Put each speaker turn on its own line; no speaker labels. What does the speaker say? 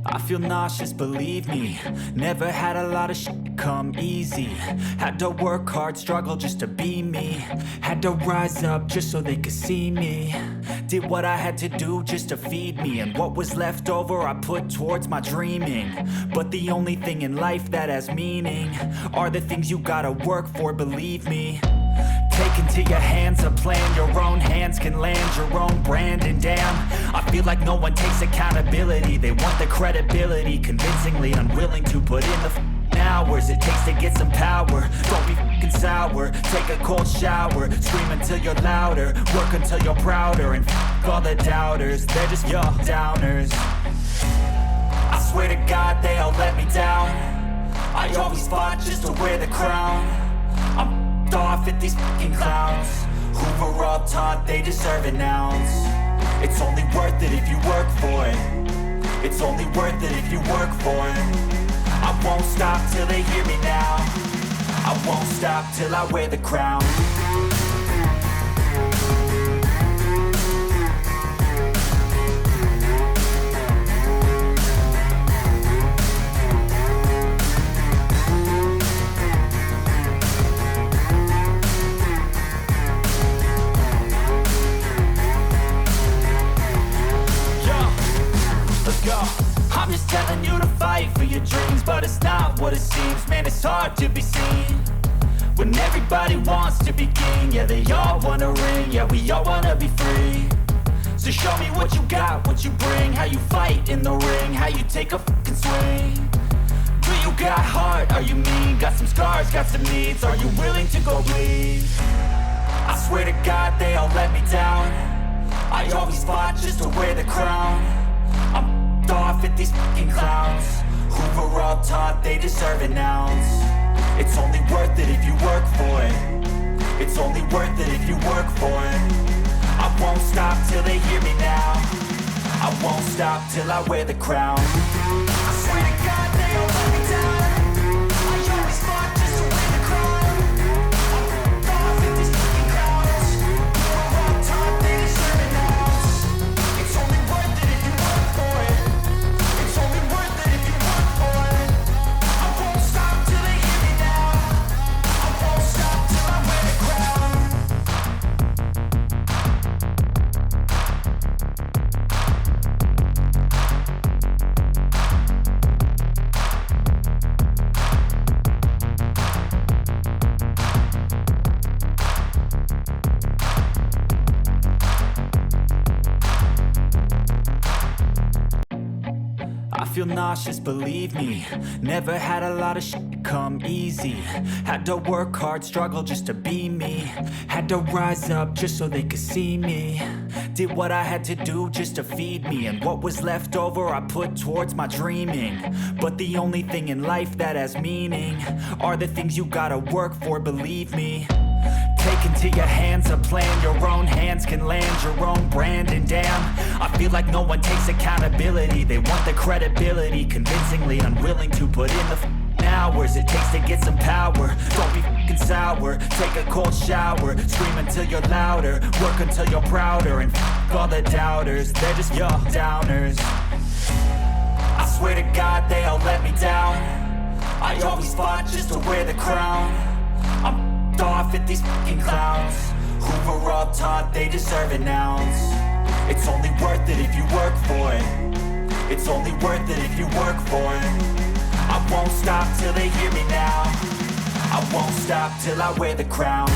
I feel nauseous, believe me. Never had a lot of shit come easy. Had to work hard, struggle just to be me. Had to rise up just so they could see me. Did what I had to do just to feed me, and what was left over I put towards my dreaming. But the only thing in life that has meaning are the things you gotta work for, believe me. Take into your hands a plan, your own hands can land your own brand. And damn, I feel like no one takes accountability. They want the credibility, convincingly unwilling to put in the hours it takes to get some power. Don't be f***ing sour, take a cold shower. Scream until you're louder, work until you're prouder. And f*** all the doubters, they're just your downers. I swear to God they all let me down. I always fought just to wear the crown. I'm off at these fucking clowns who were all taught they deserve an ounce. It's only worth it if you work for it. It's only worth it if you work for it. I won't stop till they hear me now. I won't stop till I wear the crown. hard to be seen when everybody wants to be king. Yeah, they all wanna ring, yeah, we all wanna be free. So show me what you got, what you bring, how you fight in the ring, how you take a fucking swing. Do you got heart, are you mean? Got some scars, got some needs, are you willing to go bleed? I swear to God they all let me down. I always fought just to wear the crown. I'm f***ed off at these fucking clowns who were all taught they deserve an ounce. It's only worth it if you work for it. It's only worth it if you work for it. I won't stop till they hear me now. I won't stop till I wear the crown. I swear to God they all let me down. I always fought just to wear the crown. I'm f***ed off at these fucking clowns who were all taught they deserve an ounce. It's only worth it if you work for it. It's only worth it if you work for it. I won't stop till they hear me now. I won't stop till I wear the crown. I feel nauseous, believe me. Never had a lot of shit come easy. Had to work hard, struggle just to be me. Had to rise up just so they could see me. Did what I had to do just to feed me. And what was left over I put towards my dreaming. But the only thing in life that has meaning are the things you gotta work for, believe me. Take into your hands a plan, your own hands can land your own brand. And damn, I feel like no one takes accountability. They want the credibility, convincingly unwilling to put in the hours it takes to get some power. Don't be fucking sour, take a cold shower. Scream until you're louder, work until you're prouder. And all the doubters, they're just your downers. I swear to God they all let me down. I always fought just to wear the crown. I'm off at these fucking clowns who were all taught they deserve an ounce. It's only worth it if you work for it. It's only worth it if you work for it. I won't stop till they hear me now. I won't stop till I wear the crown.